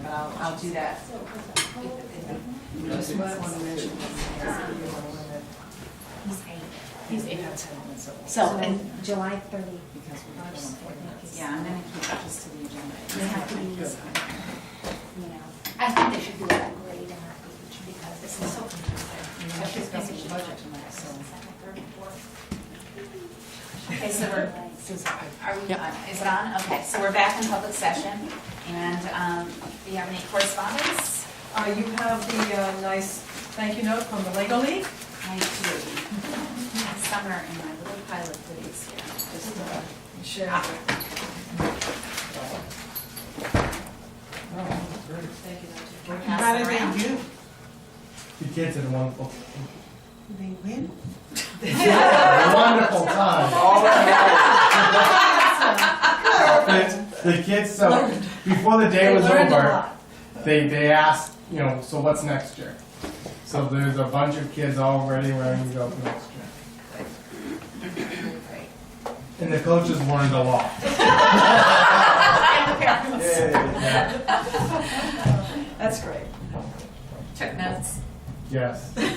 but I'll do that. Just might want to mention He's 8 out of 10. So, and July 30. because we're going for that. yeah, I'm gonna keep it just to the agenda. They have to be, you know, I think they should do that grade in our age because this is so confusing. We have to discuss the budget tonight, so. Second, third, and fourth. Okay, so are we, is it on? Okay, so we're back in public session, and do you have any correspondence? You have the nice thank you note from the Lego League. I do. Summer in my little pile of goodies here. Just, Share. Ah. Thank you. pass How it did around. they do? The kids had a wonderful, Did they win? a wonderful time. The kids, so before the day was over, they asked, you know, so what's next year? So there's a bunch of kids all ready to go for next year. Great. And the coaches learned a lot. And the parents Yeah. That's great. took notes. Yes. Okay.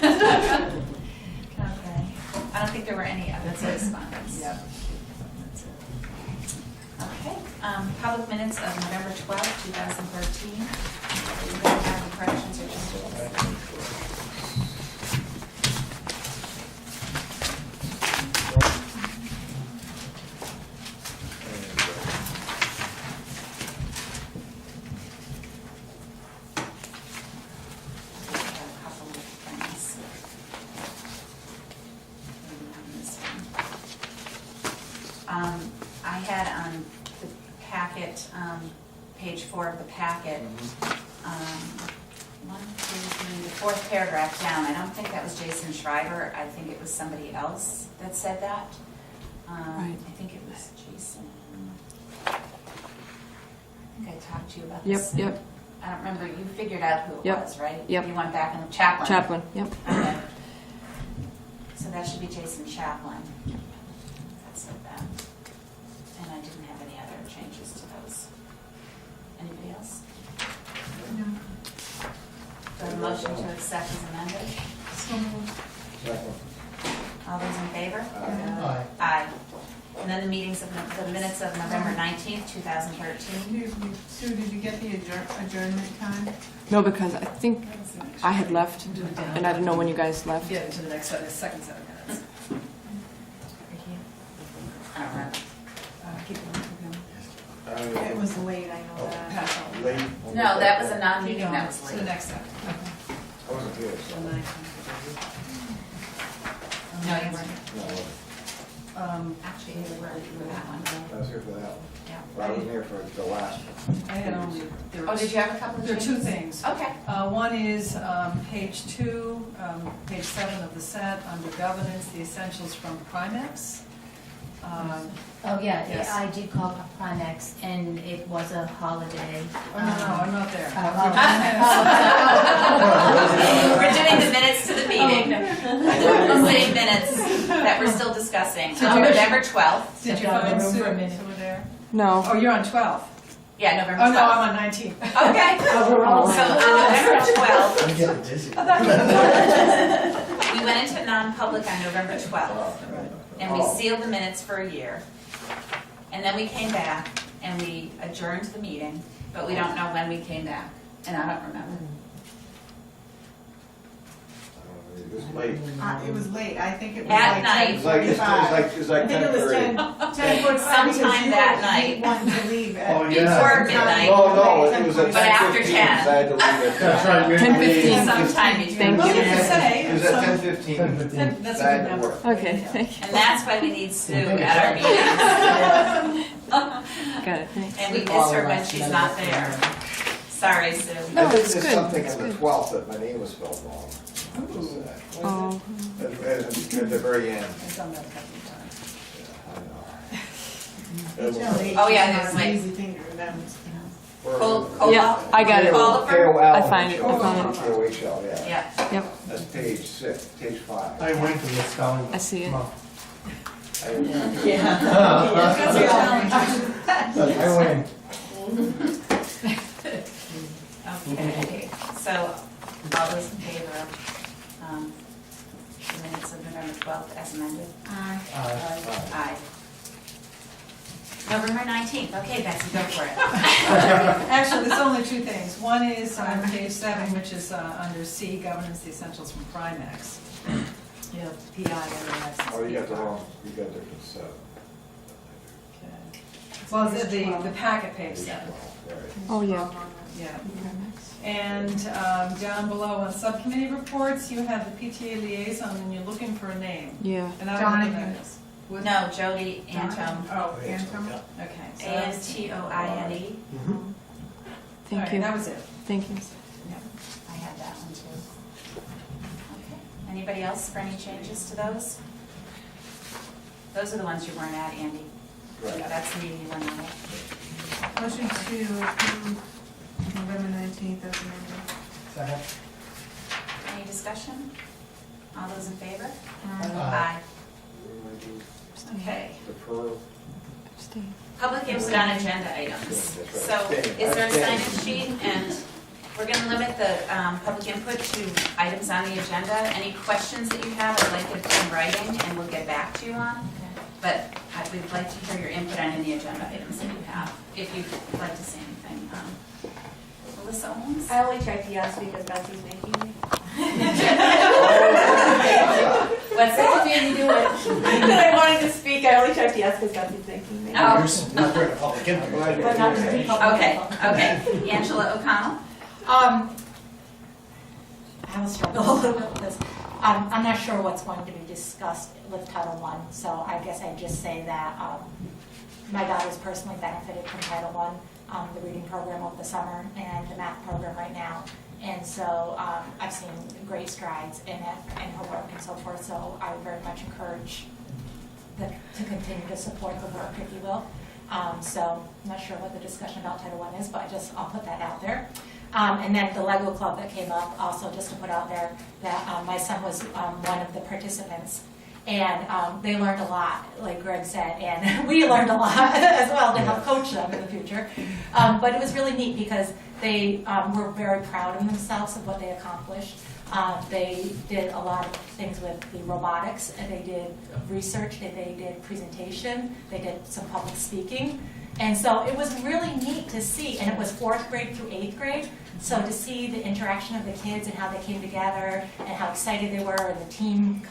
I don't think there were any other correspondence. Yeah. That's it. Okay, public minutes of November 12th, 2013. Do you guys have any corrections or changes? I have a couple of things. Maybe on this one. I had on the packet, page 4 of the packet, 1, 2, 3, the fourth paragraph down. I don't think that was Jason Schreiber. I think it was somebody else that said that. Right. I think it was Jason. I think I talked to you about Yep, this. yep. I don't remember. You figured out who it Yep, was, right? yep. You went back and Chaplin. Chaplin, yep. Okay. So that should be Jason Chaplin. That said that. And I didn't have any other changes to those. Anybody else? No. Do I have a motion to accept as amended? So moved. All those in favor? Aye. Aye. And then the minutes of November 19th, 2013. Excuse me, Sue, did you get the adjournment time? No, because I think I had left, and I didn't know when you guys left. Get into the next set, the second set of minutes. I don't remember. Keep going, keep going. It was late, I know that. Pass on. Late. No, that was a Keep non-meeting, going. that was To the late. next set. I wasn't here, so. The ninth. No, you weren't. No, I wasn't. Actually, you were for that one. I was here for that one. Yeah. But I wasn't here for the last one. I had only, there Oh, were, did you have a couple of there are two changes? things. Okay. One is page 2, page 7 of the set, under governance, the essentials from Primex. Oh, yeah, Yes. I did call Primex and it was a holiday. Oh, no, I'm not there. We're doing the minutes to the meeting. The same minutes that we're still discussing. Did you- November 12th. Did you Step out of find the room Sue? for a minute. Sue were there? No. Oh, you're on 12. Yeah, November Oh, 12th. no, I'm on 19. Okay. So on November 12th, I'm getting dizzy. we went into non-public on November 12th. And we sealed the minutes for a year. And then we came back and we adjourned the meeting, but we don't know when we came back. And I don't remember. It was late. It was late, I think it was At like night. It's like, it's 10:45. like I think it was 10:30. 10:45 Sometime that night. You wanted to leave at. Oh, yeah. Before midnight. No, it was at But after 10:15, 10. so I had to leave at. That's right, you're- 10:15. Sometime between. Thank Well, you. you can say. It was at 10:15. 10:15. That's So a I good had to number. work. Okay, thank you. And that's why we need Sue at our meetings. Got it, thanks. And we miss her when she's not there. Sorry, Sue. No, I think it's there's good, something it's in the good. 12th that my name was spelled wrong. Oh, At the very end. I've done that a couple of times. Yeah, I know. Oh, yeah, there's It's like- an easy thing to remember. Cole, yeah, I got it. Colifer? I find it, I found it. K-O-H-L, yeah. Yeah. Yep, That's page 6, page 5. I went to the spelling. I see it. Come on. That's a challenge. I win. Okay, so all those in favor of the minutes of November 12th as amended? Aye. November 19th, okay, Betsy, go for it. Actually, there's only two things. One is on page 7, which is under C, governance, the essentials from Primex. You have PI, MAS. Oh, you got the wrong, you got different set. Well, the packet page 7, Right. Oh, yeah. yeah. And down below on subcommittee reports, you have the PTA liaison, and you're looking for a name. Yeah. And I don't know who that Donahue. is. No, Jody Antone, Oh, Antone? Okay. so that's- A-N-T-O-I-N-E. All Thank right, you. that was it. Thank you. I had that one too. Okay. Anybody else for any changes to those? Those are the ones you weren't at, Andy. Right. That's the meeting you weren't at. Motion to approve November 19th as amended. Second. Any discussion? All those in favor? Aye. Okay. Defer. Abstain. Public input on agenda items. That's right. So Abstain. is there a Abstain. sign-in sheet? And we're going to limit the public input to items on the agenda. Any questions that you have, I'd like it in writing, and we'll get back to you on. But we'd like to hear your input on any agenda items that you have, if you'd like to say anything. Melissa Owens? I only checked yes because Betsy's making me. What's that? made me do it. That I wanted to speak, I only checked yes because Betsy's making me. Oh. Not during a public I'm input. glad you But not just in public. Okay, okay. Angela O'Connell? I will struggle a little bit with this. I'm not sure what's going to be discussed with Title I, so I guess I'd just say that my daughter's personally benefited from Title I, the reading program over the summer and the math program right now. And so I've seen great strides in it and her work and so forth, so I very much encourage to continue to support the work, if you will. So I'm not sure what the discussion about Title I is, but I'll put that out there. And then the Lego Club that came up, also just to put out there, that my son was one of the participants. And they learned a lot, like Greg said, and we learned a lot as well to help coach them in the future. But it was really neat because they were very proud of themselves of what they accomplished. They did a lot of things with the robotics, and they did research, they did presentation, they did some public speaking. And so it was really neat to see, and it was 4th grade through 8th grade, so to see the interaction of the kids and how they came together and how excited they were and the team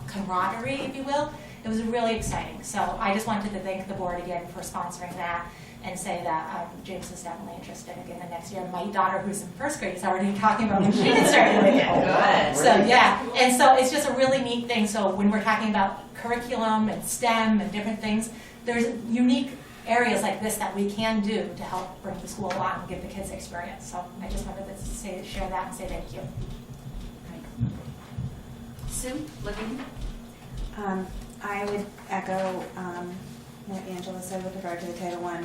camaraderie, if you will, it was really exciting. So I just wanted to thank the board again for sponsoring that and say that James is definitely interested again the next year. My daughter, who's in 1st grade, is already talking about when she can start doing it. Good. So yeah, and so it's just a really neat thing. So when we're talking about curriculum and STEM and different things, there's unique areas like this that we can do to help bring the school along and give the kids experience. So I just wanted to share that and say thank you. Sue, Levine? I would echo what Angela said with regard to the Title I.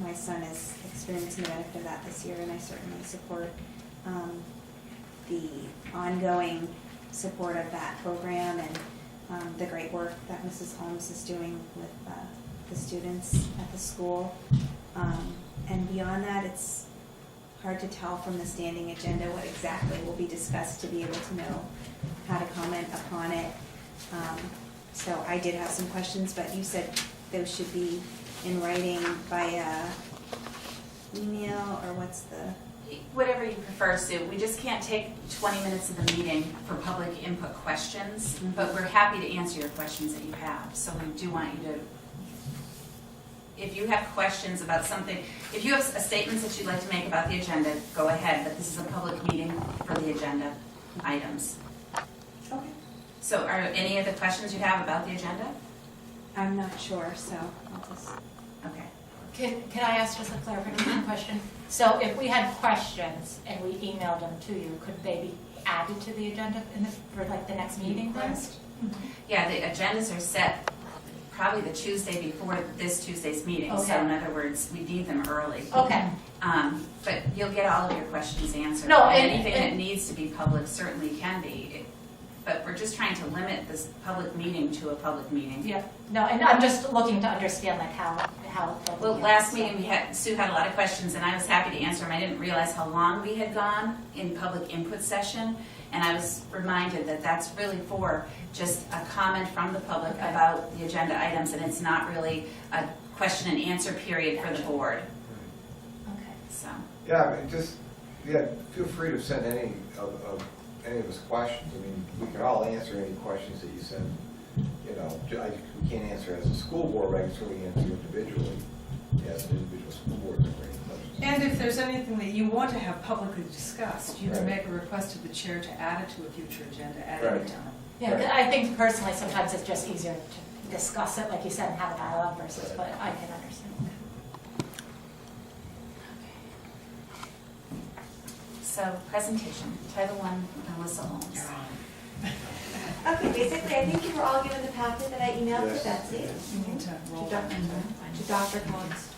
My son is experiencing the benefit of that this year, and I certainly support the ongoing support of that program and the great work that Mrs. Holmes is doing with the students at the school. And beyond that, it's hard to tell from the standing agenda what exactly will be discussed to be able to know how to comment upon it. So I did have some questions, but you said those should be in writing via email, or what's the? Whatever you prefer, Sue. We just can't take 20 minutes of the meeting for public input questions, but we're happy to answer your questions that you have. So we do want you to, if you have questions about something, if you have statements that you'd like to make about the agenda, go ahead, but this is a public meeting for the agenda items. Okay. So are any of the questions you have about the agenda? I'm not sure, so I'll just. Okay. Can I ask just a clarification question? So if we had questions and we emailed them to you, could they be added to the agenda for like the next meeting then? Yeah, the agendas are set probably the Tuesday before this Tuesday's meeting. So Okay. in other words, we need them early. Okay. But you'll get all of your questions answered. No, And and- anything and- that needs to be public certainly can be. But we're just trying to limit this public meeting to a public meeting. Yeah, no, and I'm just looking to understand like how help. Well, last meeting, Sue had a lot of questions, and I was happy to answer them. I didn't realize how long we had gone in public input session, and I was reminded that that's really for just a comment from the public about the agenda items, and it's not really a question and answer period for the board, Okay. so. Yeah, I mean, just, feel free to send any of us questions. I mean, we can all answer any questions that you send. You know, we can't answer as a school board, but I can certainly answer individually, as an individual school board member. And if there's anything that you want to have publicly discussed, you can Right. make a request to the chair to add it to a future agenda at any Right. time. Yeah, Right. I think personally, sometimes it's just easier to discuss it, like you said, and have a dialogue versus, Right. but I can understand. So, presentation, Title I, Melissa Holmes. Okay, basically, I think you were all given the packet that I emailed to Yes. Betsy, You need to roll to that. Dr. Combs.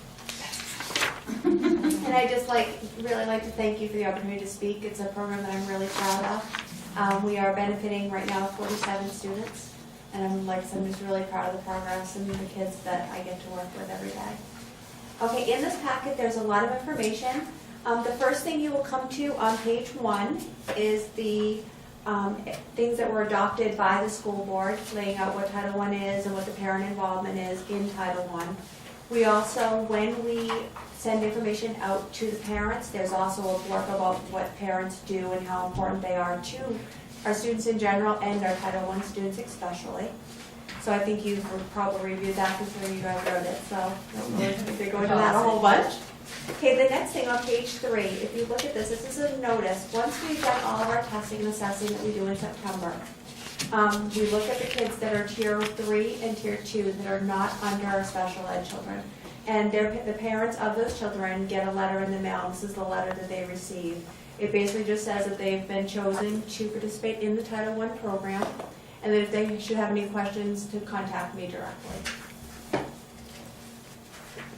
And I just really like to thank you for the opportunity to speak. It's a program that I'm really proud of. We are benefiting right now 47 students, and I'm just really proud of the progress and the kids that I get to work with every day. Okay, in this packet, there's a lot of information. The first thing you will come to on page 1 is the things that were adopted by the school board, laying out what Title I is and what the parent involvement is in Title I. We also, when we send information out to the parents, there's also a blurb about what parents do and how important they are to our students in general and our Title I students especially. So I think you've probably reviewed that before you guys wrote it, so I don't really think they're going to that a whole bunch. Okay, the next thing on page 3, if you look at this, this is a notice. Once we've done all of our testing and assessing that we do in September, we look at the kids that are tier 3 and tier 2 that are not under our special ed children. And the parents of those children get a letter in the mail. This is the letter that they receive. It basically just says that they've been chosen to participate in the Title I program, and that if they should have any questions, to contact me directly.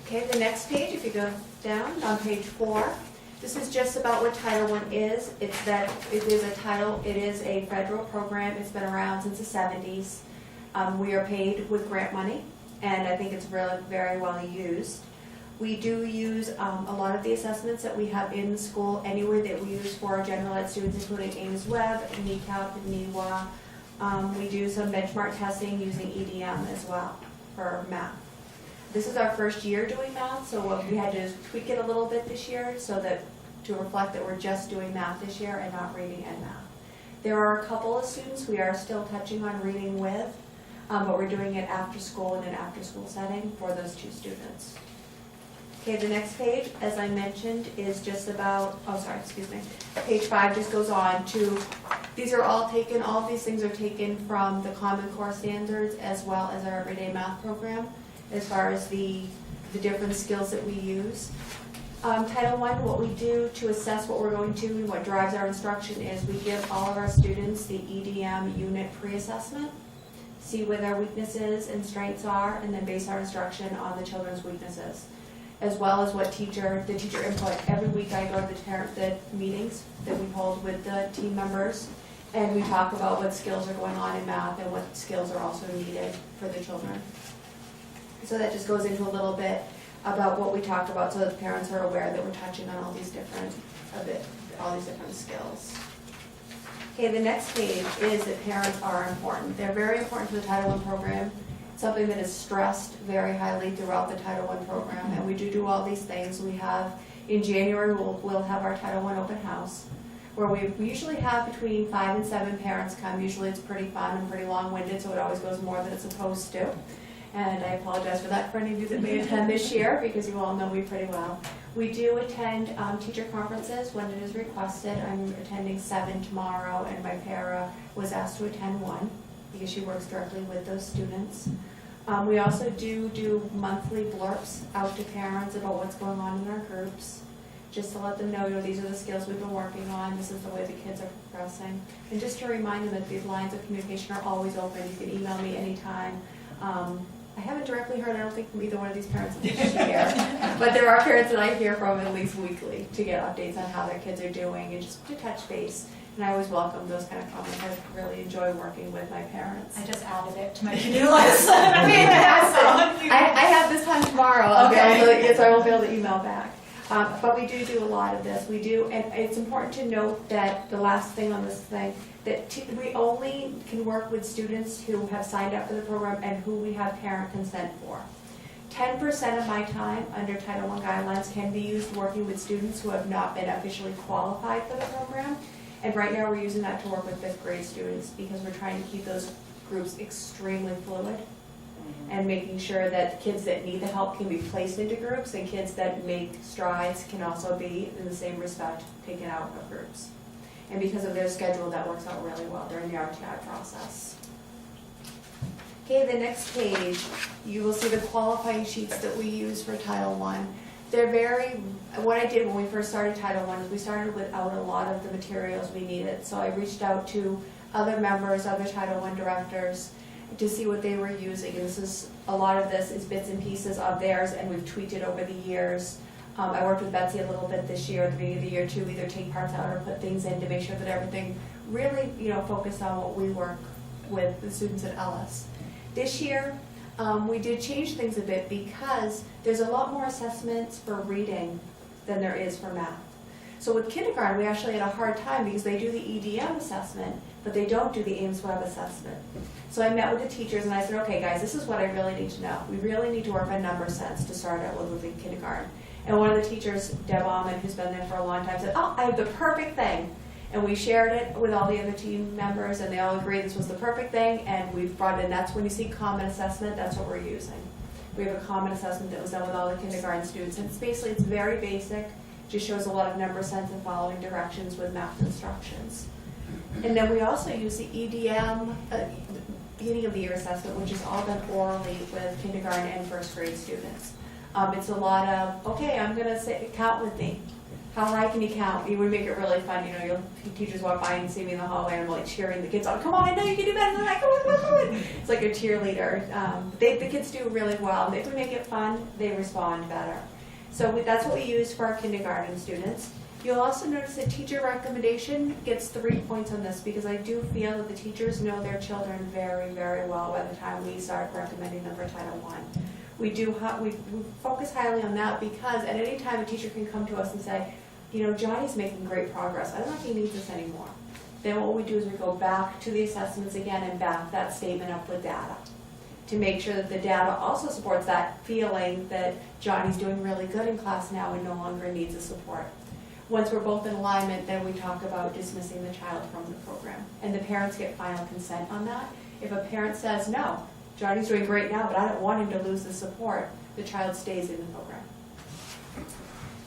Okay, the next page, if you go down on page 4, this is just about what Title I is. It's that it is a federal program. It's been around since the 70s. We are paid with grant money, and I think it's really very well used. We do use a lot of the assessments that we have in school anyway that we use for our general ed students, including Ames Web, NECAP, and NEWA. We do some benchmark testing using EDM as well for math. This is our first year doing math, so we had to tweak it a little bit this year so that to reflect that we're just doing math this year and not reading and math. There are a couple of students we are still touching on reading with, but we're doing it after school in an after school setting for those 2 students. Okay, the next page, as I mentioned, is just about, page 5 just goes on to, these are all taken, all of these things are taken from the Common Core standards as well as our everyday math program, as far as the different skills that we use. Title I, what we do to assess what we're going to and what drives our instruction is we give all of our students the EDM unit pre-assessment, see where their weaknesses and strengths are, and then base our instruction on the children's weaknesses, as well as what the teacher input. Every week I go to the meetings that we hold with the team members, and we talk about what skills are going on in math and what skills are also needed for the children. So that just goes into a little bit about what we talked about so that the parents are aware that we're touching on all these different skills. Okay, the next page is that parents are important. They're very important to the Title I program. It's something that is stressed very highly throughout the Title I program, and we do all these things. We have, in January, we'll have our Title I open house, where we usually have between 5 and 7 parents come. Usually it's pretty fun and pretty long-winded, so it always goes more than it's supposed to. And I apologize for that for any of you that may attend this year, because you all know me pretty well. We do attend teacher conferences when it is requested. I'm attending 7 tomorrow, and my para was asked to attend 1 because she works directly with those students. We also do monthly blurbs out to parents about what's going on in our groups, just to let them know, these are the skills we've been working on, this is the way the kids are progressing. And just to remind them that these lines of communication are always open. You can email me anytime. I haven't directly heard, I don't think, from either one of these parents this year, but there are parents that I hear from at least weekly to get updates on how their kids are doing and just to touch base. And I always welcome those kind of comments. I really enjoy working with my parents. I just added it to my to-do list. I I have this time tomorrow, I'll be Okay. able to, yes, I will be able to email back. But we do a lot of this, we do, and it's important to note that, the last thing on this thing, that we only can work with students who have signed up for the program and who we have parent consent for. 10% of my time under Title I guidelines can be used working with students who have not been officially qualified for the program. And right now, we're using that to work with 5th grade students because we're trying to keep those groups extremely fluid and making sure that kids that need the help can be placed into groups and kids that make strides can also be, in the same respect, taken out of groups. And because of their schedule, that works out really well during the RTI process. Okay, the next page, you will see the qualifying sheets that we use for Title I. They're what I did when we first started Title I is we started without a lot of the materials we needed. So I reached out to other members, other Title I directors, to see what they were using. And a lot of this is bits and pieces of theirs, and we've tweaked it over the years. I worked with Betsy a little bit this year, at the beginning of the year, to either take parts out or put things in to make sure that everything really, focused on what we work with the students at Ellis. This year, we did change things a bit because there's a lot more assessments for reading than there is for math. So with kindergarten, we actually had a hard time because they do the EDM assessment, but they don't do the Ames Web assessment. So I met with the teachers and I said, okay guys, this is what I really need to know. We really need to work on number sense to start out with kindergarten. And one of the teachers, Deb Almond, who's been there for a long time, said, oh, I have the perfect thing. And we shared it with all the other team members, and they all agreed this was the perfect thing, and we've brought it in. That's when you see common assessment, that's what we're using. We have a common assessment that was done with all the kindergarten students. And it's very basic, just shows a lot of number sense and following directions with math instructions. And then we also use the EDM, beginning of the year assessment, which is all done orally with kindergarten and 1st grade students. It's a lot of, okay, I'm going to say, count with me. How high can you count? You would make it really fun. Teachers walk by and see me in the hallway and I'm like cheering the kids on. Come on, I know you can do better than that. Come on, come on, come on. It's like a cheerleader. The kids do really well. If we make it fun, they respond better. So that's what we use for our kindergarten students. You'll also notice that teacher recommendation gets 3 points on this because I do feel that the teachers know their children very, very well by the time we start recommending them for Title I. We focus highly on that because at any time a teacher can come to us and say, Johnny's making great progress. I don't know if he needs this anymore. Then what we do is we go back to the assessments again and back that statement up with data to make sure that the data also supports that feeling that Johnny's doing really good in class now and no longer needs the support. Once we're both in alignment, then we talk about dismissing the child from the program. And the parents get final consent on that. If a parent says, no, Johnny's doing great now, but I don't want him to lose the support, the child stays in the program.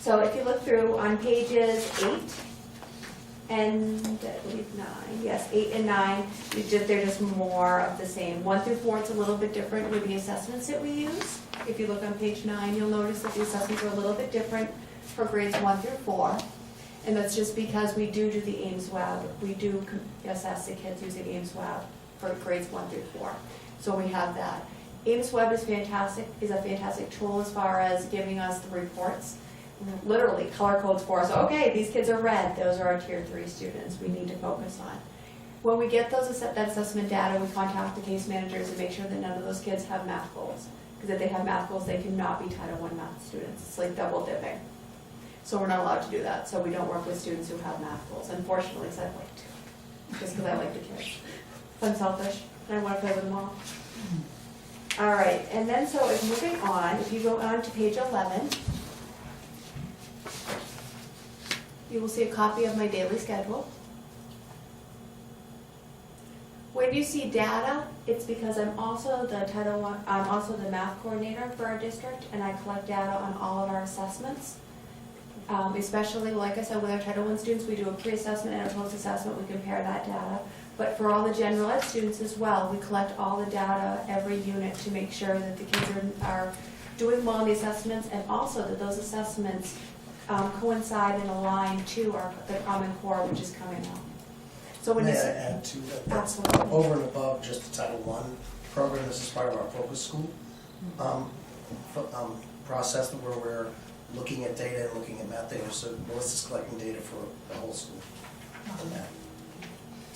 So if you look through on pages 8 and I believe 9, yes, 8 and 9, they're just more of the same. 1 through 4, it's a little bit different with the assessments that we use. If you look on page 9, you'll notice that the assessments are a little bit different for grades 1 through 4. And that's just because we do the Ames Web. We do assess the kids using Ames Web for grades 1 through 4. So we have that. Ames Web is a fantastic tool as far as giving us the reports. Literally color codes for us. Okay, these kids are red. Those are our tier 3 students we need to focus on. When we get that assessment data, we contact the case managers and make sure that none of those kids have math goals. Because if they have math goals, they cannot be Title I math students. It's like double dipping. So we're not allowed to do that. So we don't work with students who have math goals. Unfortunately, because I'd like to. Just because I like the kids. I'm selfish and I want to play with them all. All right, and then so if moving on, if you go on to page 11, you will see a copy of my daily schedule. When you see data, it's because I'm also I'm also the math coordinator for our district, and I collect data on all of our assessments. Especially, like I said, with our Title I students, we do a pre-assessment and a post-assessment. We compare that data. But for all the general ed students as well, we collect all the data every unit to make sure that the kids are doing well in the assessments, and also that those assessments coincide and align to the Common Core, which is coming up. So when May you I add to that? That's absolutely. over and above just the Title I program. This is part of our focus school process where we're looking at data and looking at math data. So Melissa's collecting data for the whole school on that.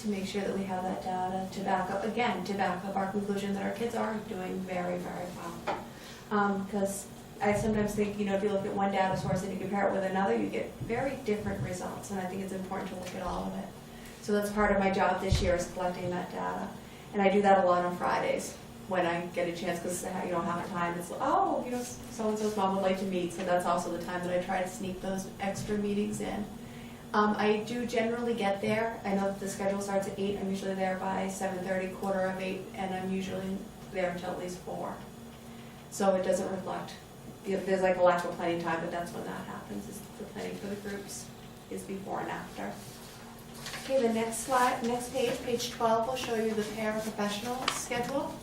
To make sure that we have that data to back up our conclusion that our kids are doing very, very well. Because I sometimes think, you know, if you look at one data source and you compare it with another, you get very different results, and I think it's important to look at all of it. So that's part of my job this year, is collecting that data. And I do that a lot on Fridays, when I get a chance, because, you know, half the time it's, oh, you know, so-and-so's mom would like to meet, so that's also the time that I try to sneak those extra meetings in. I do generally get there. I know that the schedule starts at 8, I'm usually there by 7:30, 7:45, and I'm usually there until at least 4. So it doesn't reflect, you know, there's like a lack of planning time, but that's when that happens, is the planning for the groups is before and after. Okay, the next slide, next page, page 12, will show you the paraprofessional schedule.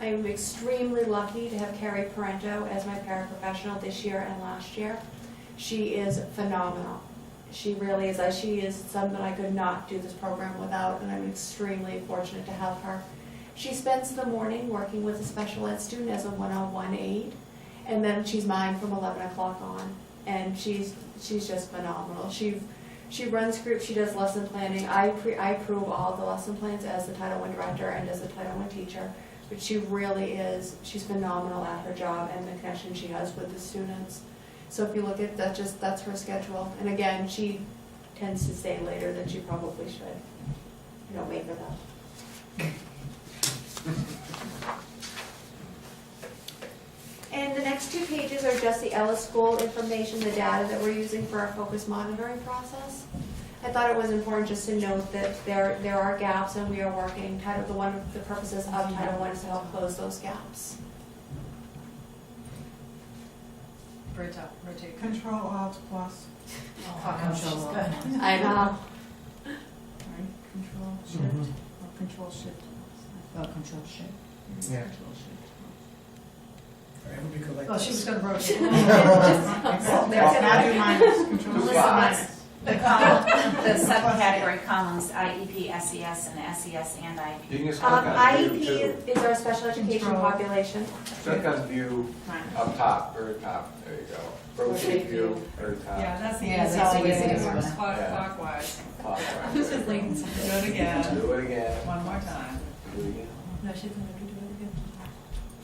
I am extremely lucky to have Carrie Parento as my paraprofessional this year and last year. She is phenomenal. She really is. She is someone I could not do this program without, and I'm extremely fortunate to have her. She spends the morning working with a special ed student as a one-on-one aide, and then she's mine from 11 o'clock on, and she's just phenomenal. She runs groups, she does lesson planning. I approve all the lesson plans as the Title I director and as the Title I teacher, but she really is, she's phenomenal at her job and the connection she has with the students. So if you look at that, that's her schedule. And again, she tends to stay later than she probably should. I don't make her that. And the next 2 pages are just the Ellis School information, the data that we're using for our focus monitoring process. I thought it was important just to note that there are gaps, and we are working. One of the purposes of Title I is to help close those gaps. Rotate. Control Alt plus, Control good. I know. right? Control Shift, or Control Shift. Control shift. Yeah. Control Shift. Everybody go like Oh, she was this. gonna rotate. Now do minus, Control Shift Melissa, minus. The column, the subcategory columns, IEP, SES, and SES and IEP. You can just click on view too. IEP is our special education Control. population. Click on view Minus. up top, very top, there you go. Rotate view, very top. Yeah, that's the Yeah, easy that's the way. easiest It works one. clockwise. Clockwise. Do it again. Do it again. One more time. Do it again. No, she's gonna have to do it again.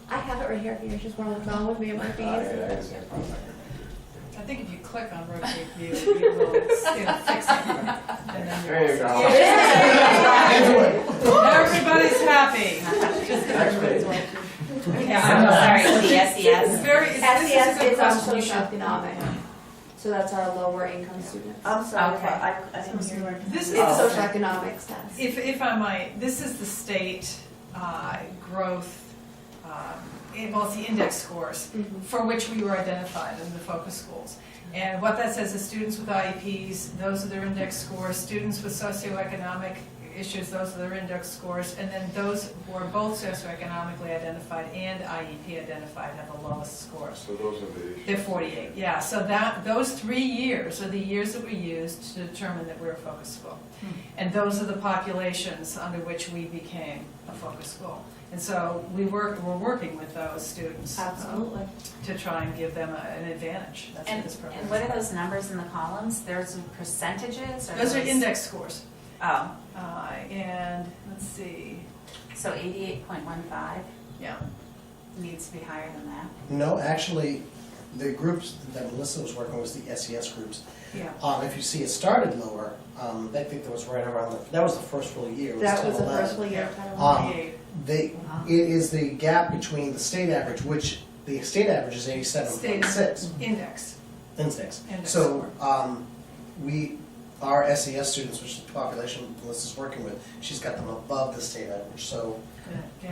I have it right here if you just want to look on with me, it might be Oh, easier. yeah, I just have problem. I think if you click on rotate view, it will fix it. And then There you go. everybody's happy. Next page. I'm sorry, the It's SES. very, this is a SES good is on question. You should- socioeconomic, so that's our lower income students. I'm sorry, Okay. I didn't hear. This is, It's socioeconomic status. if I might, this is the state growth, well, it's the index scores Mhm. for which we were identified in the focus schools. And what that says is students with IEPs, those are their index scores, students with socioeconomic issues, those are their index scores, and then those who are both socioeconomically identified and IEP identified have the lowest scores. So those are the issues. They're 48, yeah, so those 3 years are the years that we used to determine that we're a focus school. And those are the populations under which we became a focus school. And so we're working with those students Absolutely. to try and give them an advantage. That's what this program And is what are about. those numbers in the columns? There's percentages? Or Those are index scores. Oh, And let's see, so 88.15 yeah. needs to be higher than that. No, actually, the groups that Melissa was working with was the SES groups. Yeah. If you see it started lower, I think that was right around that was the first full year. It That was 10, the 11. first full year of Title I. 48. It is the gap between the state average, which the state average is 87.6 Index. index. Index So score. our SES students, which is the population Melissa's working with, she's got them above the state average. So Yeah.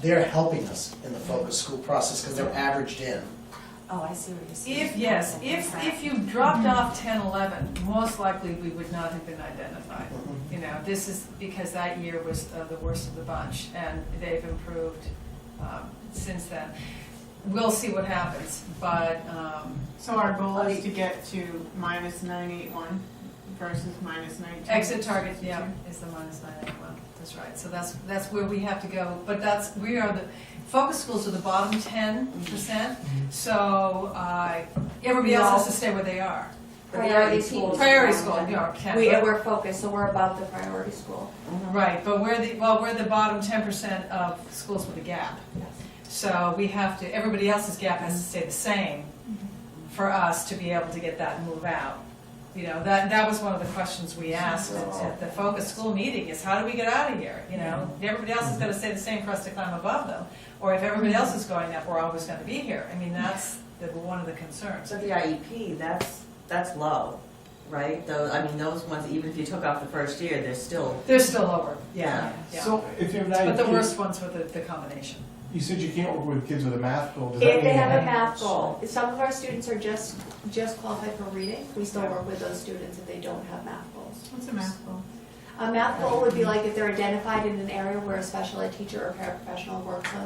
they're helping us in the focus school process because they're averaged in. Oh, I see what you're saying. If you dropped off 10, 11, most likely we would not have been identified. Mhm. You know, this is because that year was the worst of the bunch, and they've improved since then. We'll see what happens, but So our goal is to get to minus 981 versus minus 19. exit target, yeah, is the minus 981. That's right. So that's where we have to go. But we are the focus schools are the bottom 10%. So everybody else has to stay where they are. Priority schools. Priority school, yeah, We're focused, so we're above the priority school. right. But we're the bottom 10% of schools with a gap. So we have to, everybody else's gap has to stay the same for us to be able to get that and move out. You know, that was one of the questions we asked at the focus school meeting, is how do we get out of here? You know, everybody else is gonna stay the same for us to climb above them. Or if everybody else is going up, we're always gonna be here. I mean, that's one of the concerns. So the IEP, that's low, right? Those, I mean, those ones, even if you took off the first year, they're still, They're still lower. yeah. Yeah. So if you have an But the IEP, worst ones were the combination. you said you can't work with kids with a math goal, does that If mean they have a that- math goal, some of our students are just qualified for reading, we still work with those students if they don't have math goals. What's a math goal? A math goal would be like if they're identified in an area where a special ed teacher or paraprofessional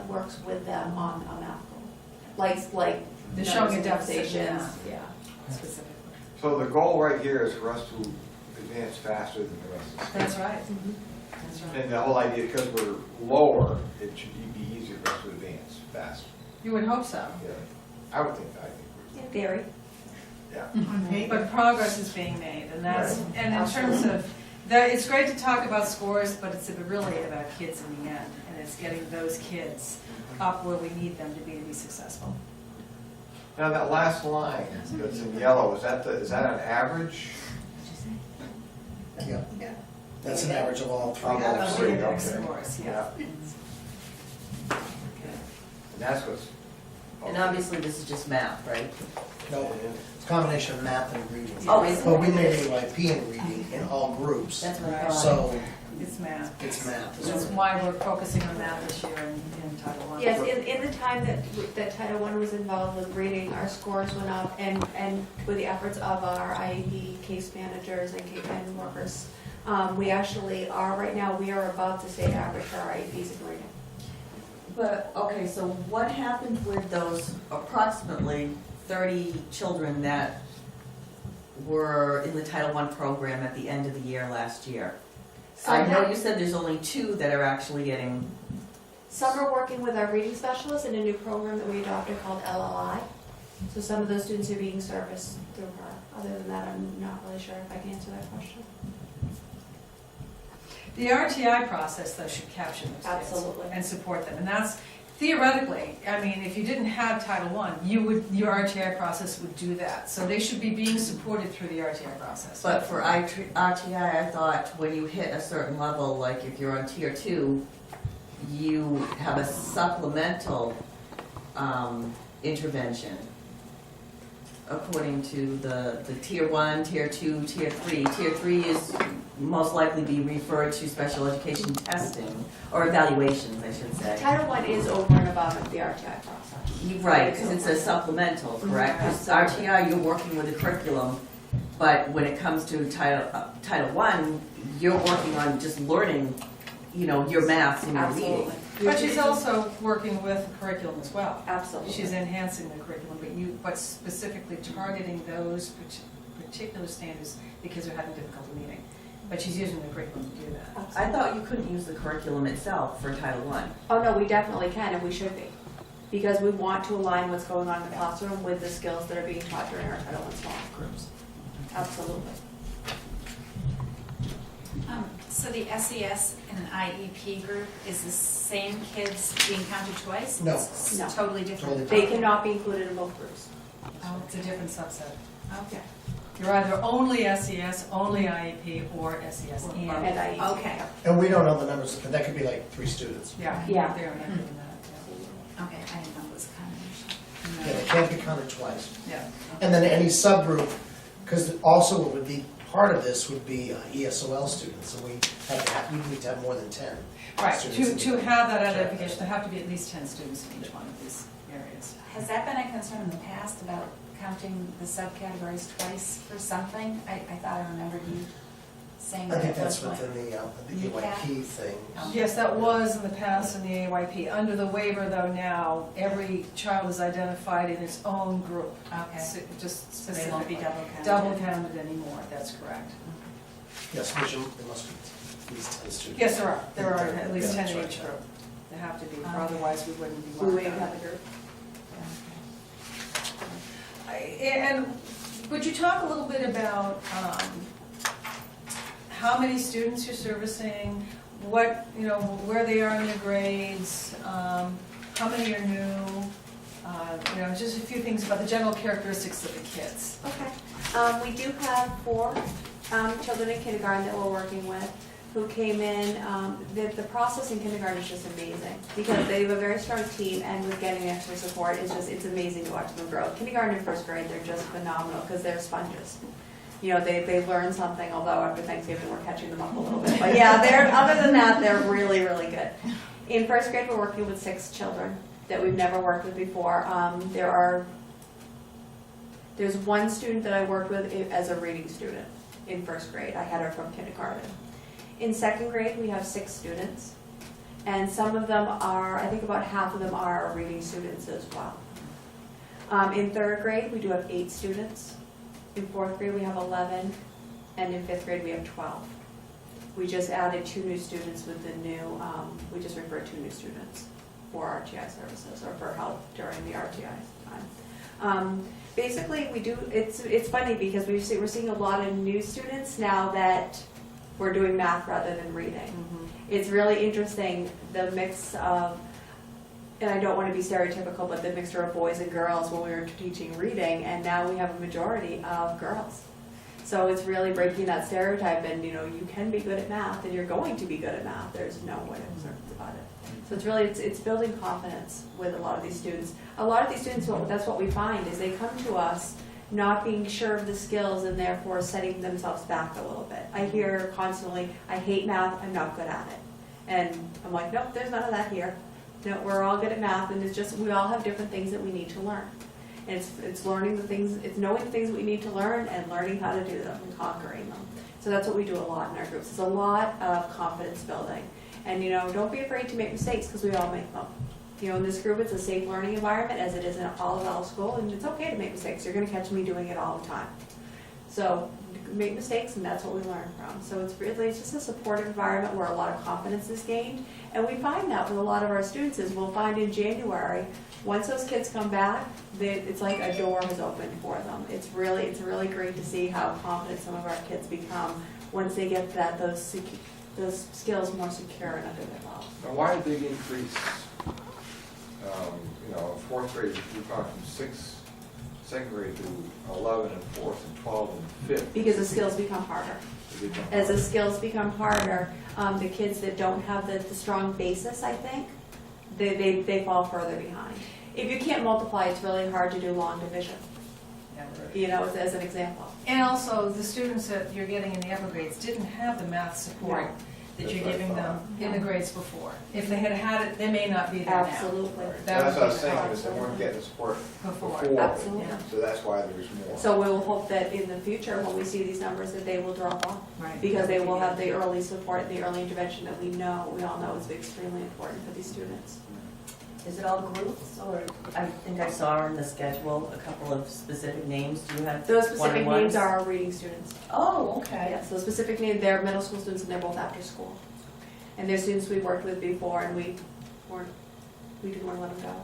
works with them on a math goal. Like They're showing a numbers, deficit in indexations, math. yeah. Specifically. So the goal right here is for us to advance faster than the rest of the state. That's right. Mhm. That's right. And the whole idea, because we're lower, it should be easier for us to advance faster. You would hope so. Yeah, I would think, In theory. yeah. On paper? But progress is being made, and that's, Right. and in terms of, it's great to talk about scores, but it's really about kids in the end, and it's getting those kids up where we need them to be successful. Now, that last line that's in yellow, is that an average? Yeah. That's an average of all three. Of all Of three, index okay. scores, yeah. And that's what's. And obviously, this is just math, right? No, it's a combination of math and reading. Oh, is it? But we made AYP in reading in all groups, That's what I Right. thought. so It's math. it's math. That's why we're focusing on math this year in Title I. Yes, in the time that Title I was involved with reading, our scores went up, and with the efforts of our IEP case managers and workers, we actually are, right now, we are above the state average for our IEPs in reading. But, okay, so what happened with those approximately 30 children that were in the Title I program at the end of the year last year? I know you said there's only 2 that are actually getting, Some are working with our reading specialists in a new program that we adopted called LLI. So some of those students are being serviced through her. Other than that, I'm not really sure if I can answer that question. The RTI process, though, should capture those kids. Absolutely. And support them, and that's, theoretically, I mean, if you didn't have Title I, your RTI process would do that. So they should be being supported through the RTI process. but for RTI, I thought when you hit a certain level, like if you're on Tier 2, you have a supplemental intervention according to the Tier 1, Tier 2, Tier 3. Tier 3 is most likely be referred to special education testing, or evaluations, I should say. Title I is over and above the RTI process. Right, because it's a supplemental, correct? Because RTI, you're working with a curriculum, but when it comes to Title I, you're working on just learning, you know, your maths and your reading. Absolutely. But she's also working with curriculum as well. Absolutely. She's enhancing the curriculum, but specifically targeting those particular standards because they're having difficulty meeting. But she's using the curriculum to do that. I thought you couldn't use the curriculum itself for Title I. Oh, no, we definitely can, and we should be. Because we want to align what's going on in the classroom with the skills that are being taught during our Title I small groups. Absolutely. So the SES and an IEP group is the same kids being counted twice? No. It's No. totally different? Totally They cannot be included in both groups. Oh, it's a different subset. Okay. You're either only SES, only IEP, or SES And and. IEP. Okay, And we don't know the numbers, but that could be like 3 students. Yeah. Yeah. They're not doing that, okay, I didn't know it was a combination. Yeah, they can't be counted twice. yeah. And then any subgroup, because also what would be part of this would be ESOL students, and we need to have more than 10. Right, students to in have that the- identification, there have to be at least 10 students in each one of these areas. Has that been a concern in the past about counting the subcategories twice for something? I thought I remembered you saying I that think at one that's point. within the AYP thing. Yes, that was in the past in the AYP. Under the waiver, though, now, every child is identified in its own group. Okay. So just So they won't be specifically. double counted? Double counted anymore, that's correct. Yes, which there must be at least 10 students. Yes, there are. There are at least Yeah, 10 in that's each right. group. There have to be, or Okay. otherwise we wouldn't be. We working wouldn't on have it. a group. And would you talk a little bit about how many students you're servicing, what, you know, where they are in their grades, how many are new? Just a few things about the general characteristics of the kids. Okay. We do have 4 children in kindergarten that we're working with who came in. The process in kindergarten is just amazing because they have a very strong team, and with getting extra support, it's amazing to watch them grow. Kindergarten and first grade, they're just phenomenal because they're sponges. They learn something, although after Thanksgiving we're catching them up a little bit. But yeah, other than that, they're really, really good. In first grade, we're working with 6 children that we've never worked with before. There's 1 student that I worked with as a reading student in first grade. I had her from kindergarten. In second grade, we have 6 students, and some of them are, I think about half of them are reading students as well. In third grade, we do have 8 students. In fourth grade, we have 11, and in fifth grade, we have 12. We just added 2 new students with the new, we just referred 2 new students for RTI services, or for help during the RTI time. Basically, we do, it's funny because we're seeing a lot of new students now that we're doing math rather than reading. It's really interesting, the mix of, and I don't want to be stereotypical, but the mixture of boys and girls when we were teaching reading, and now we have a majority of girls. So it's really breaking that stereotype, and you can be good at math, and you're going to be good at math. There's no way about it. So it's really, it's building confidence with a lot of these students. A lot of these students, that's what we find, is they come to us not being sure of the skills and therefore setting themselves back a little bit. I hear constantly, I hate math, I'm not good at it. And I'm like, nope, there's none of that here. No, we're all good at math, and it's just, we all have different things that we need to learn. And it's learning the things, it's knowing the things we need to learn and learning how to do them and conquering them. So that's what we do a lot in our groups. It's a lot of confidence building. And don't be afraid to make mistakes, because we all make them. In this group, it's a safe learning environment, as it is in all of our school, and it's okay to make mistakes. You're going to catch me doing it all the time. So make mistakes, and that's what we learn from. So it's just a supportive environment where a lot of confidence is gained. And we find that with a lot of our students is we'll find in January, once those kids come back, it's like a door has opened for them. It's really great to see how confident some of our kids become once they get those skills more secure and under their belt. Now, why a big increase? Fourth grade, we've gone from second grade to 11 and fourth and 12 and fifth. Because the skills become harder. As the skills become harder, the kids that don't have the strong basis, I think, they fall further behind. If you can't multiply, it's really hard to do long division. As an example. And also, the students that you're getting in the upper grades didn't have the math support that you're giving them in the grades before. If they had it, they may not be there now. Absolutely. That's what I was saying, is they weren't getting the support before. Absolutely. So that's why there's more. So we will hope that in the future, when we see these numbers, that they will drop off. Right. Because they will have the early support, the early intervention that we all know is extremely important for these students. Is it all groups, or I think I saw in the schedule a couple of specific names? Do you have Those specific one-on-ones? names are our reading students. Oh, okay. Yeah, so specific names, they're middle school students, and they're both after school. And they're students we've worked with before, and we didn't want to let them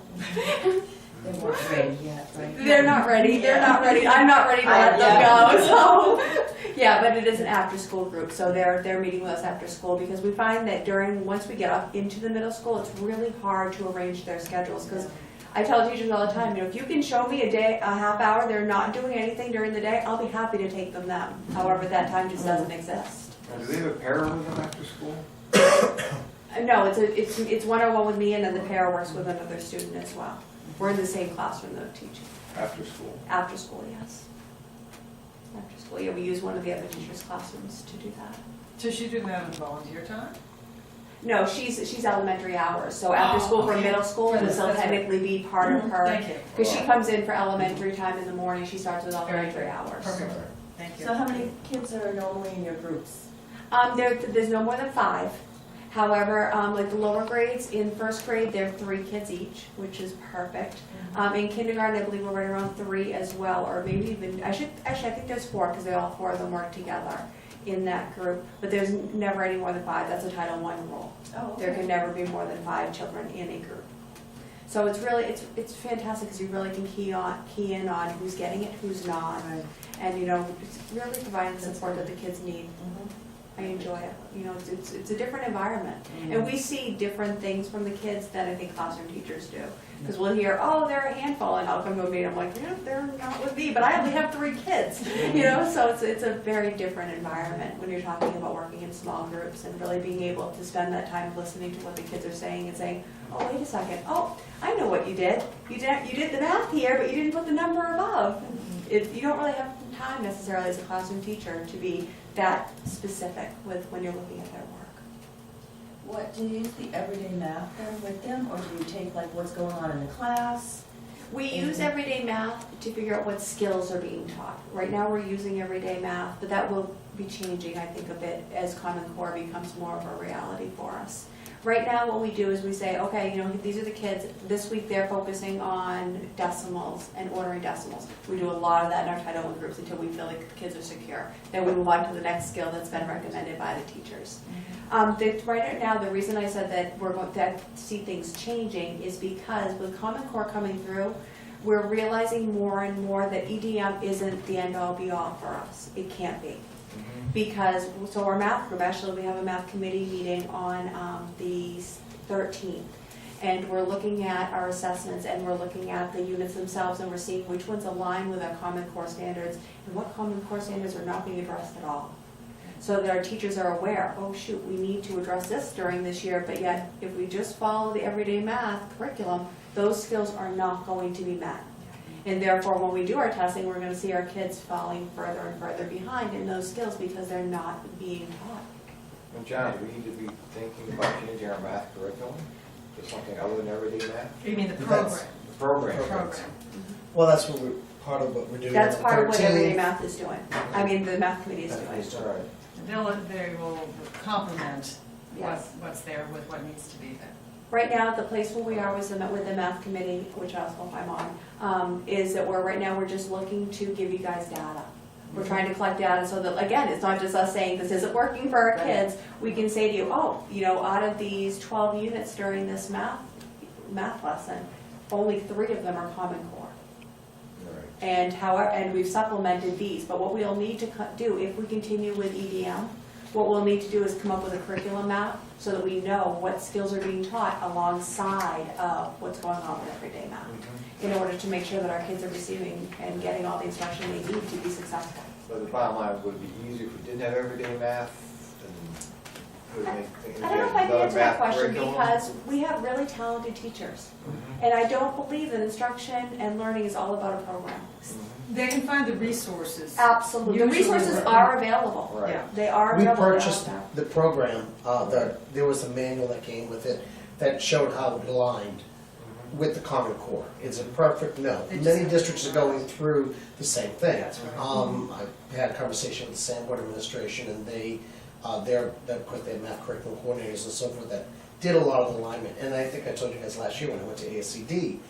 go. They weren't ready yet, right? They're not ready. They're not ready. I'm not ready to let them go. So, yeah, but it is an after-school group, so they're meeting with us after school, because we find that once we get up into the middle school, it's really hard to arrange their schedules. Because I tell teachers all the time, if you can show me a half hour, they're not doing anything during the day, I'll be happy to take them. However, that time just doesn't exist. Now, do they have a pair with them after school? No, it's one-on-one with me, and then the pair works with another student as well. We're in the same classroom though, teaching. After school? After school, yes. After school, yeah, we use one of the other teachers' classrooms to do that. So she's doing that in volunteer time? No, she's elementary hours, so after school for middle school, For this will that's right. technically be part of her. Thank you. Because she comes in for elementary time in the morning, she starts with elementary hours. Perfect. Thank you. So how many kids are normally in your groups? There's no more than 5. However, like the lower grades, in first grade, they're 3 kids each, which is perfect. In kindergarten, I believe we're right around 3 as well, or maybe even, I think there's 4, because all 4 of them work together in that group. But there's never any more than 5, that's a Title I rule. Oh, okay. There can never be more than 5 children in a group. So it's really, it's fantastic, because you really can key in on who's getting it, who's not, Right. and it's really providing the support that the kids need. I enjoy it. You know, it's a different environment. And we see different things from the kids than I think classroom teachers do. Because we'll hear, oh, they're a handful, and I'll come to a meeting, I'm like, yeah, they're not with me, but I only have 3 kids. You know, so it's a very different environment when you're talking about working in small groups and really being able to spend that time listening to what the kids are saying and saying, oh, wait a second, oh, I know what you did. You did the math here, but you didn't put the number above. You don't really have time necessarily as a classroom teacher to be that specific with when you're looking at their work. What, do you use the everyday math then with them, or do you take like what's going on in the class? We use everyday math to figure out what skills are being taught. Right now, we're using everyday math, but that will be changing, I think, a bit as Common Core becomes more of a reality for us. Right now, what we do is we say, okay, you know, these are the kids. This week, they're focusing on decimals and ordering decimals. We do a lot of that in our Title I groups until we feel like the kids are secure. Then we move on to the next skill that's been recommended by the teachers. Right now, the reason I said that we're going to see things changing is because with Common Core coming through, we're realizing more and more that EDM isn't the end-all be-all for us. It can't be. Because, so our math group, actually we have a math committee meeting on the 13th. And we're looking at our assessments and we're looking at the units themselves and we're seeing which ones align with our Common Core standards and what Common Core standards are not being addressed at all. So that our teachers are aware, oh shoot, we need to address this during this year, but yet if we just follow the everyday math curriculum, those skills are not going to be met. And therefore, when we do our testing, we're going to see our kids falling further and further behind in those skills because they're not being taught. And John, do we need to be thinking about changing our math curriculum to something other than everyday math? You mean the program? The program. Program. Well, that's what part of what we're doing. That's on the part of what everyday 13th. math is doing. I mean, the math committee is doing. That's All right. They will complement Yes. what's there with what needs to be there. Right now, the place where we are with the math committee, which also I'm on, is that right now we're just looking to give you guys data. We're trying to collect data so that, again, it's not just us saying this isn't working for our kids. We can say to you, oh, you know, out of these 12 units during this math lesson, only 3 of them are Common Core. And we've supplemented these, but what we'll need to do if we continue with EDM, what we'll need to do is come up with a curriculum map so that we know what skills are being taught alongside of what's going on with everyday math in order to make sure that our kids are receiving and getting all the instruction they need to be successful. So the bottom line, would it be easier if we didn't have everyday math? And would it make things I don't know if I can another answer that math question curriculum? because we have really talented teachers. And I don't believe that instruction and learning is all about a program. They can find the resources. Absolutely. The Usually resources we're- are available. Right. Yeah. They are We available. They're purchased out the program, there was a manual that came with it that showed how it aligned with the Common Core. It's a perfect, no, They just many have- districts are going through the same thing. That's right. I had a conversation with the Sanborn administration and they, of course, they have math curriculum coordinators and so forth that did a lot of the alignment. And I think I told you guys last year when I went to ASCD,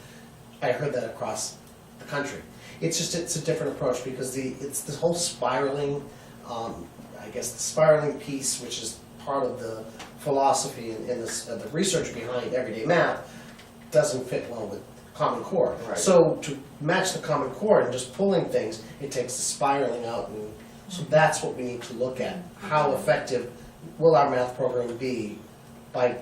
I heard that across the country. It's a different approach because it's the whole spiraling, I guess the spiraling piece, which is part of the philosophy and the research behind everyday math, doesn't fit well with Common Core. Right. So to match the Common Core and just pulling things, it takes the spiraling out, and so that's what we need to look at. How effective will our math program be by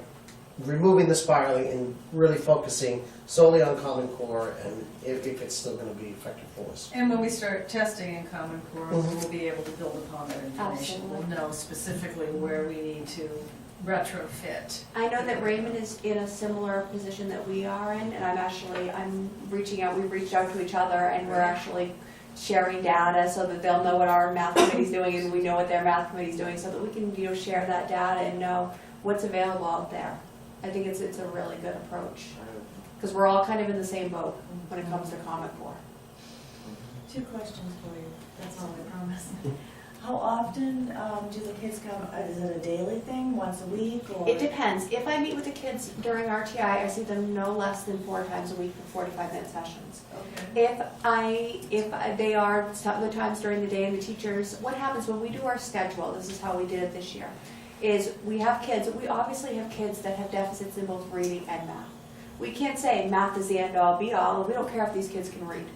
removing the spiraling and really focusing solely on Common Core, and if it's still going to be effective for us. And when we start testing in Common Core, Mhm. we'll be able to build upon that information. Absolutely. We'll know specifically where we need to retrofit. I know that Raymond is in a similar position that we are in, and I'm reaching out, we've reached out to each other, and we're actually sharing data so that they'll know what our math committee's doing and we know what their math committee's doing, so that we can, you know, share that data and know what's available out there. I think it's a really good approach, because we're all kind of in the same boat when it comes to Common Core. 2 questions for you, that's all I promise. How often do the kids come? Is it a daily thing, once a week, or? It depends. If I meet with the kids during RTI, I see them no less than 4 times a week for 45-minute sessions. Okay. If they are some of the times during the day, and the teachers, what happens when we do our schedule, this is how we did it this year, is we obviously have kids that have deficits in both reading and math. We can't say math is the end-all be-all, and we don't care if these kids can read.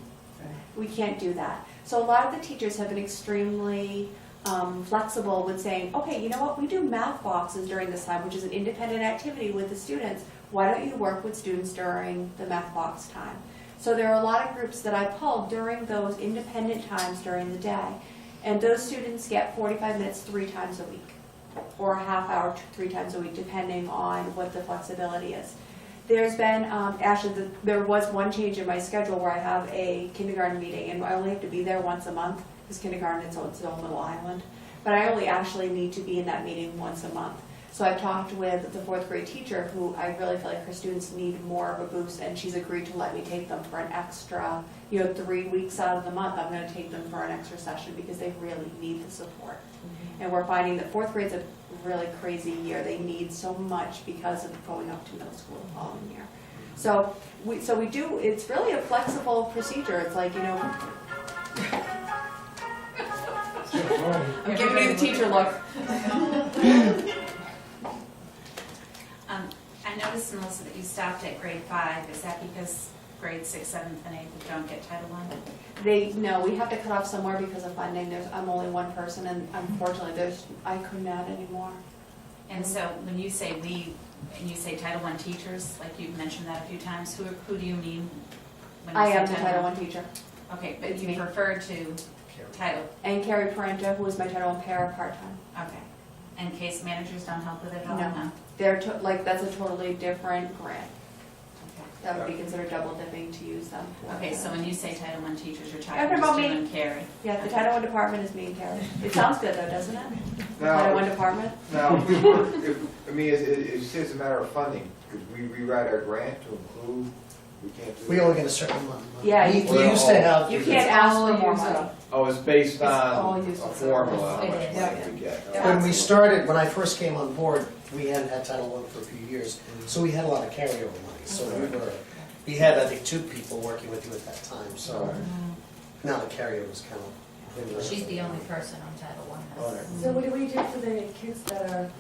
We can't do that. So a lot of the teachers have been extremely flexible with saying, okay, you know what, we do math boxes during this time, which is an independent activity with the students. Why don't you work with students during the math box time? So there are a lot of groups that I pulled during those independent times during the day. And those students get 45 minutes 3 times a week, or a half hour 3 times a week, depending on what the flexibility is. There's been, actually, there was one change in my schedule where I have a kindergarten meeting, and I only have to be there once a month, because kindergarten is its own little island. But I only actually need to be in that meeting once a month. So I've talked with the 4th grade teacher, who I really feel like her students need more of a boost, and she's agreed to let me take them for an extra, 3 weeks out of the month. I'm going to take them for an extra session because they really need the support. And we're finding that 4th grade's a really crazy year. They need so much because of going up to middle school the following year. So we do, it's really a flexible procedure. It's like, I'm giving you the teacher look. I noticed, Melissa, that you stopped at grade 5. Is that because grade 6, 7th, and 8th don't get Title I? No, we have to cut off somewhere because of funding. I'm only one person, and unfortunately, I couldn't add anymore. And so when you say we, and you say Title I teachers, like you've mentioned that a few times, who do you mean? When you I say am the Title I teacher. Okay, but It's you me. prefer to Title, And Carrie Parenta, who is my Title I para part-time. okay. And case managers don't help with it at all? No. They're, that's a totally different grant. Okay. That would be considered double dipping to use them for. Okay, so when you say Title I teachers, you're Talking talking about just me. you and Carrie? Yeah, the Title I department is me and Carrie. It sounds good though, doesn't it? The Now- Title I department? Now, if we were, it's a matter of funding, could we rewrite our grant to include, we can't do that? We only get a certain amount of money. Yeah, We you used to have. You can't ask for more All money. Oh, it's based It's all on a used for formula, how service. much It is. money we get. Yeah. When we started, when I first came on board, we hadn't had Title I for a few years, so we had a lot of carryover money. So we had, I think, 2 people working with you at that time, so now the carryover is kind of. She's the only person on Title I. Owner. So what do we do for the kids that are,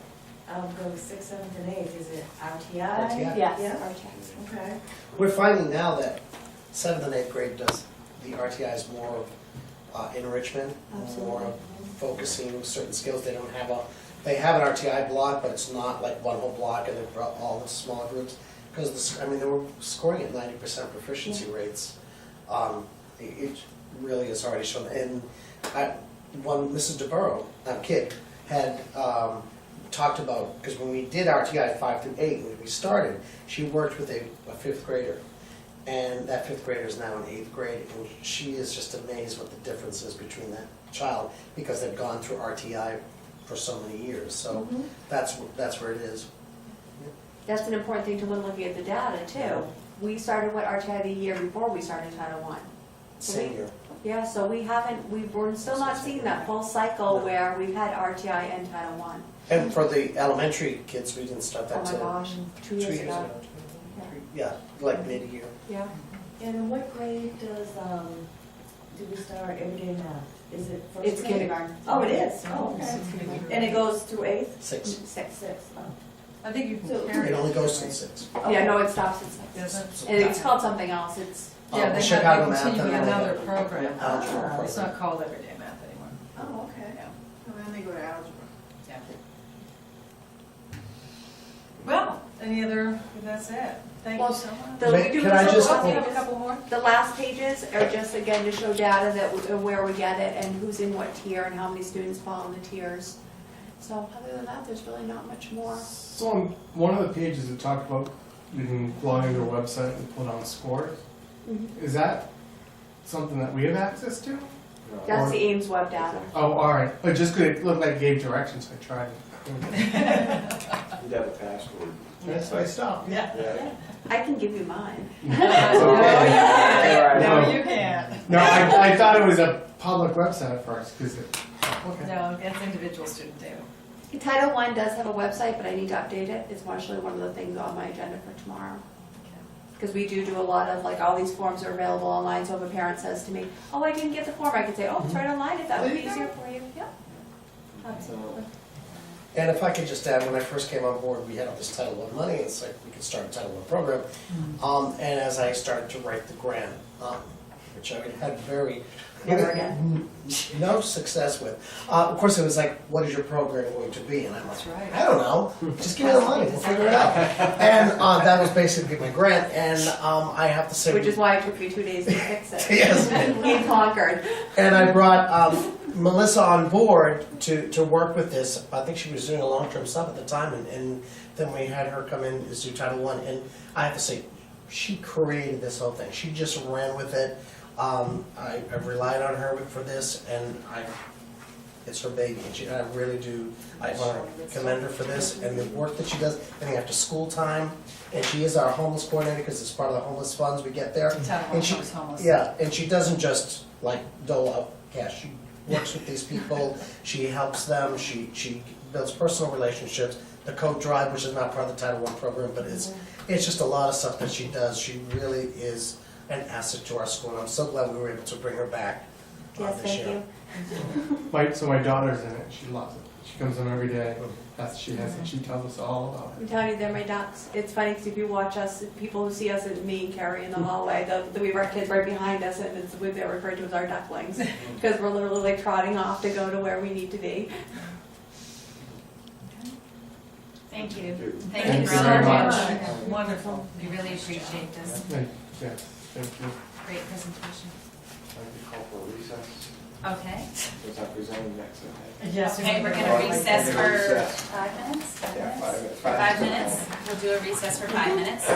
going 6th, 7th, and 8th? Is it RTI? RTI. Yes, Yeah. our checks. Okay. We're finding now that 7th and 8th grade does, the RTI is more of enrichment, more of focusing certain skills. They don't have they have an RTI block, but it's not like one whole block and they're all in small groups. Because, they were scoring at 90% proficiency rates. It really is already shown. And when Mrs. DeBurrow, kid, had talked about, because when we did RTI 5 through 8, when we started, she worked with a 5th grader. And that 5th grader is now in 8th grade, and she is just amazed what the difference is between that child, because they've gone through RTI for so many years. So that's where it is. That's an important thing to when looking at the data too. We started what RTI the year before we started Title I. Senior. Yeah, so we're still not seeing that full cycle where we've had RTI and Title I. And for the elementary kids, we didn't start Oh that my till gosh, 2 years ago. Yeah, like mid-year. Yeah. And in what grade do we start everyday math? Is it first It's grade? kindergarten. Oh, it is? Oh, okay. And it goes through 8th? 6. 6, oh. I think you can So- carry. It only goes to 6. Yeah, no, it stops at 6. Doesn't? And it's called something else. It's, Yeah, the they Chicago have, math they continue and another then program. algebra program. It's not called everyday math anymore. Oh, okay. And then they go to algebra. Well, any other, that's it. Thank you Well, so much. Can I just- Oh, you have a couple more? the last pages are just again to show data where we get it and who's in what tier and how many students fall in the tiers. So other than that, there's really not much more. So on one of the pages it talked about you can log into a website and put on scores. Is that something that we have access to? No. That's the Ames web data. Oh, all right. But just because it looked like it gave directions, I tried it. You'd have a password. That's why I stopped. Yeah. Yeah. I can give you mine. No, you can't. No, you can't. No, I thought it was a public website at first because okay. No, it's individual student data. Title I does have a website, but I need to update it. It's actually one of the things on my agenda for tomorrow. Because we do a lot of, all these forms are available online, so if a parent says to me, oh, I didn't get the form, I can say, oh, it's right online, if that would be easier for you. Yeah, absolutely. And if I could just add, when I first came on board, we had all this Title I money, it's like we could start a Title I program. And as I started to write the grant, which I had Never again. No success with. Of course, it was like, what is your program going to be? And I'm like, That's right. I don't know. Just give me the money. We'll figure it out. And that was basically my grant. And I have to say, Which is why it took you 2 days to fix it. Yes. In Concord. and I brought Melissa on board to work with this. I think she was doing a long-term sub at the time, and then we had her come in as do Title I. And I have to say, she created this whole thing. She just ran with it. I've relied on her for this, and it's her baby. And I really do. I want to commend her for this and the work that she does. I think after school time, and she is our homeless coordinator because it's part of the homeless funds we get there. Title I And she, covers homeless. yeah, and she doesn't just like dole out cash. She works with these people. She helps them. She builds personal relationships. The coat drive, which is not part of the Title I program, but it's just a lot of stuff that she does. She really is an asset to our school, and I'm so glad we were able to bring her back Yes, this thank year. you. So my daughter's in it. She loves it. She comes in every day. She tells us all about I'm telling you, they're my ducks. It's funny because if you watch us, people who see us, me and Carrie in the hallway, we have our kids right behind us, and they're referred to as our ducklings because we're literally like trotting off to go to where we need to be. Thank you. Thank Thank you you for all very your much. work. Wonderful. We really appreciate this. it. Yes, thank you. Great presentation. I'd be called for a recess. Okay. Was that presented next, okay? Yes. Okay, we're gonna recess for Recess. 5 minutes? Yeah, 5 minutes. 5 minutes. We'll do a recess for 5 minutes.